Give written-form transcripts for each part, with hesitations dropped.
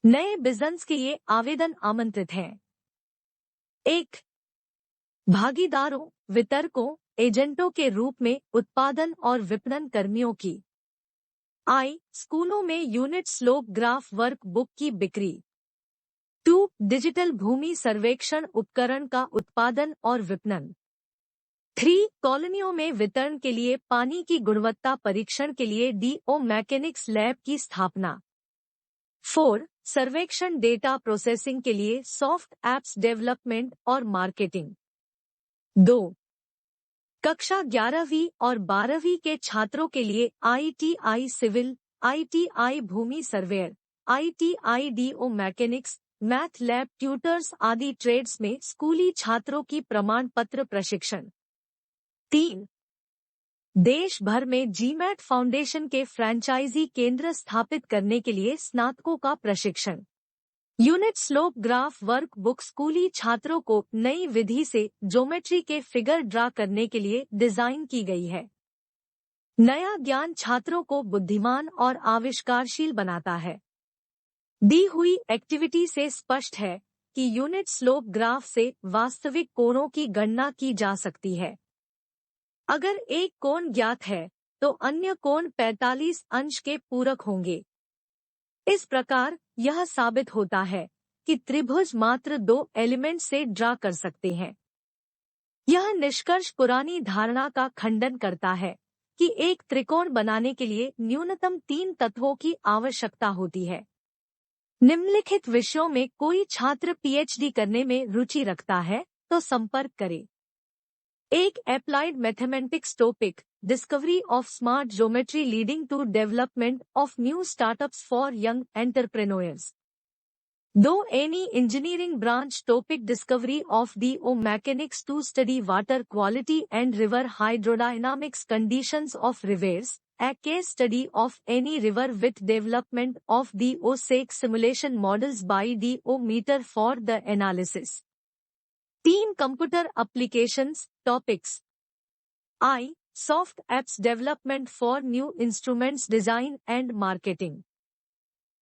नए बिजनेस के लिए आवेदन आमंत्रित हैं। 1. भागीदारों, वितरकों, एजेंटों के रूप में उत्पादन और विपणन कर्मियों की स्कूलों में unit slope graph work book की बिक्री। 2. डिजिटल भूमि सर्वेक्षण उपकरण का उत्पादन और विपणन। 3. कॉलोनियों में वितरण के लिए पानी की गुणवत्ता परीक्षण के लिए डीओ मैकेनिक्स लैब की स्थापना। 4. सर्वेक्षण डेटा प्रोसेसिंग के लिए सॉफ्ट एप्स डेवलपमेंट और मार्केटिंग। 2. कक्षा 11वीं और 12वीं के छात्रों के लिए आईटीआई सिविल, आईटीआई भूमि surveyor, ITI DO mechanics, math lab tutors आदि ट्रेड्स में स्कूली छात्रों की प्रमाण पत्र प्रशिक्षण। 3. देश भर में जीमैट फाउंडेशन के फ्रैंचाइजी केंद्र स्थापित करने के लिए स्नातकों का प्रशिक्षण। Unit slope graph work book स्कूली छात्रों को नई विधि से ज्योमेट्री के फिगर ड्रा करने के लिए डिजाइन की गई है। नया ज्ञान छात्रों को बुद्धिमान और आविष्कारशील बनाता है। दी हुई एक्टिविटी से स्पष्ट है कि यूनिट स्लोप ग्राफ से वास्तविक कोणों की गणना की जा सकती है। अगर एक कोण ज्ञात है तो अन्य कोण 45 अंश के पूरक होंगे। इस प्रकार यह साबित होता है कि त्रिभुज मात्र 2 एलिमेंट से ड्रा कर सकते हैं। यह निष्कर्ष पुरानी धारणा का खंडन करता है कि एक त्रिकोण बनाने के लिए न्यूनतम 3 तत्वों की आवश्यकता होती है। निम्नलिखित विषयों में कोई छात्र पीएचडी करने में रुचि रखता है तो संपर्क करें। 1. Applied Mathematics Topic, Discovery of Smart Geometry leading to development of new startups for young entrepreneurs. 2. Any engineering branch topic, Discovery of DO mechanics to study water quality and river hydrodynamics conditions of rivers, a case study of any river with development of DO SEC simulation models by DO meter for the analysis. 3. Computer applications topics. Soft apps development for new instruments design and marketing.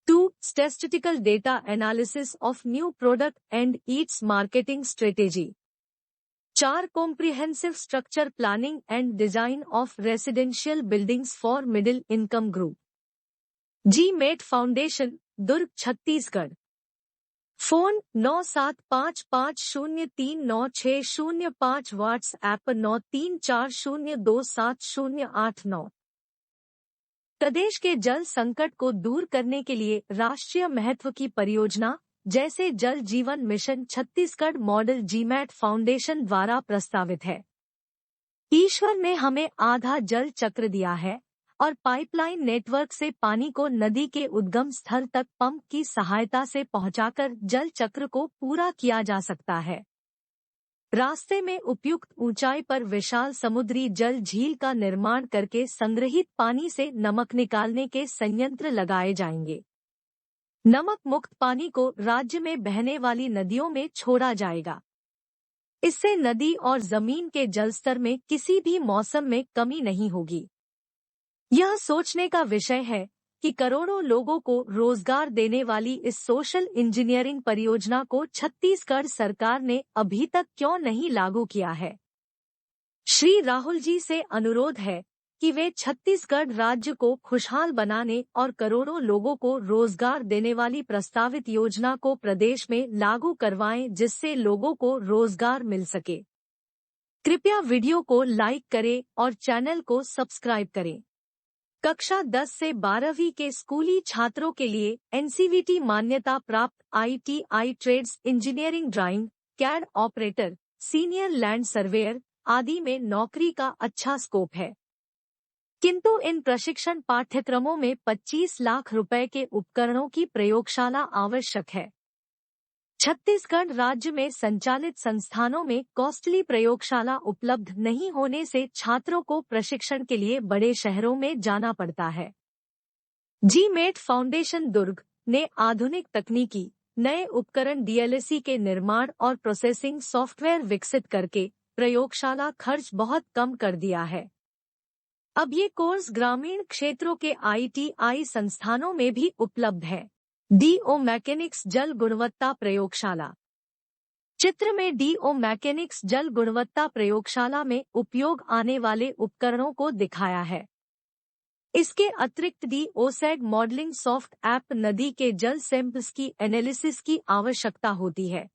2. Statistical data analysis of new product and its marketing strategy. 4. Comprehensive structure planning and design of residential buildings for middle income group. GMAT Foundation, Durg, Chhattisgarh. Phone 9755039605, WhatsApp 9340270809। प्रदेश के जल संकट को दूर करने के लिए राष्ट्रीय महत्व की परियोजना जैसे जल जीवन mission Chhattisgarh model GMAT foundation द्वारा प्रस्तावित है। ईश्वर ने हमें आधा जल चक्र दिया है और पाइपलाइन नेटवर्क से पानी को नदी के उद्गम स्थल तक पंप की सहायता से पहुंचाकर जल चक्र को पूरा किया जा सकता है। रास्ते में उपयुक्त ऊंचाई पर विशाल समुद्री जल झील का निर्माण करके संग्रहित पानी से नमक निकालने के संयंत्र लगाए जाएंगे। नमक मुक्त पानी को राज्य में बहने वाली नदियों में छोड़ा जाएगा। इससे नदी और जमीन के जलस्तर में किसी भी मौसम में कमी नहीं होगी। यह सोचने का विषय है कि करोड़ों लोगों को रोजगार देने वाली इस सोशल इंजीनियरिंग परियोजना को छत्तीसगढ़ सरकार ने अभी तक क्यों नहीं लागू किया है। श्री राहुल जी से अनुरोध है कि वे छत्तीसगढ़ राज्य को खुशहाल बनाने और करोड़ों लोगों को रोजगार देने वाली प्रस्तावित योजना को प्रदेश में लागू करवाएं, जिससे लोगों को रोजगार मिल सके। कृपया वीडियो को लाइक करें और चैनल को सब्सक्राइब करें। कक्षा 10 से 12वीं के स्कूली छात्रों के लिए एनसीवीटी मान्यता प्राप्त ITI trades engineering drawing, CAD operator, senior land surveyor आदि में नौकरी का अच्छा स्कोप है। किंतु इन प्रशिक्षण पाठ्यक्रमों में 25 लाख रुपए के उपकरणों की प्रयोगशाला आवश्यक है। छत्तीसगढ़ राज्य में संचालित संस्थानों में कॉस्टली प्रयोगशाला उपलब्ध नहीं होने से छात्रों को प्रशिक्षण के लिए बड़े शहरों में जाना पड़ता है। जीमेट फाउंडेशन दुर्ग ने आधुनिक तकनीकी नए उपकरण डीएलसी के निर्माण और प्रोसेसिंग सॉफ्टवेयर विकसित करके प्रयोगशाला खर्च बहुत कम कर दिया है। अब ये कोर्स ग्रामीण क्षेत्रों के आईटीआई संस्थानों में भी उपलब्ध है। डीओ मैकेनिक्स जल गुणवत्ता प्रयोगशाला। चित्र में डीओ मैकेनिक्स जल गुणवत्ता प्रयोगशाला में उपयोग आने वाले उपकरणों को दिखाया है। इसके अतिरिक्त डीओसैग मॉडलिंग सॉफ्ट ऐप नदी के जल सैंपल्स की एनालिसिस की आवश्यकता होती है।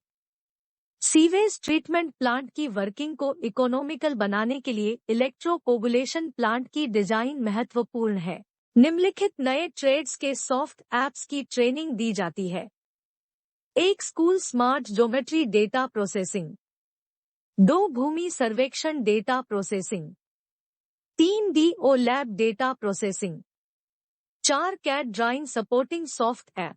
सीवेज ट्रीटमेंट प्लांट की वर्किंग को इकोनॉमिकल बनाने के लिए इलेक्ट्रोकोगुलेशन प्लांट की डिजाइन महत्वपूर्ण है। निम्नलिखित नए ट्रेड्स के सॉफ्ट ऐप्स की ट्रेनिंग दी जाती है। एक school smart geometry data processing, 2 भूमि सर्वेक्षण data processing, 3 DO lab data processing, 4 CAD drawing supporting soft app,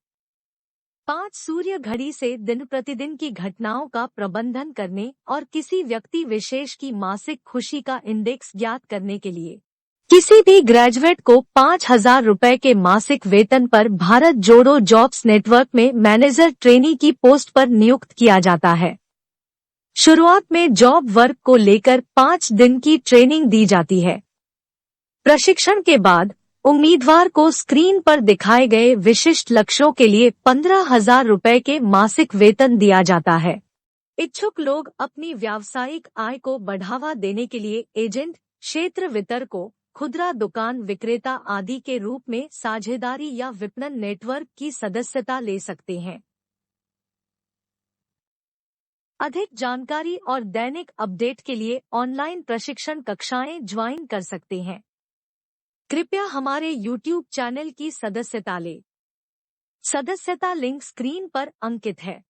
5 सूर्य घड़ी से दिन प्रतिदिन की घटनाओं का प्रबंधन करने और किसी व्यक्ति विशेष की मासिक खुशी का इंडेक्स ज्ञात करने के लिए। किसी भी ग्रेजुएट को 5,000 रुपए के मासिक वेतन पर भारत जोड़ो जॉब्स नेटवर्क में मैनेजर ट्रेनी की पोस्ट पर नियुक्त किया जाता है। शुरुआत में जॉब वर्क को लेकर 5 दिन की ट्रेनिंग दी जाती है। प्रशिक्षण के बाद उम्मीदवार को स्क्रीन पर दिखाए गए विशिष्ट लक्ष्यों के लिए 15,000 रुपए के मासिक वेतन दिया जाता है। इच्छुक लोग अपनी व्यावसायिक आय को बढ़ावा देने के लिए एजेंट, क्षेत्र वितरकों, खुदरा दुकान विक्रेता आदि के रूप में साझेदारी या विपणन नेटवर्क की सदस्यता ले सकते हैं। अधिक जानकारी और दैनिक अपडेट के लिए ऑनलाइन प्रशिक्षण कक्षाएं ज्वाइन कर सकते हैं। कृपया हमारे YouTube चैनल की सदस्यता लें। सदस्यता लिंक स्क्रीन पर अंकित है।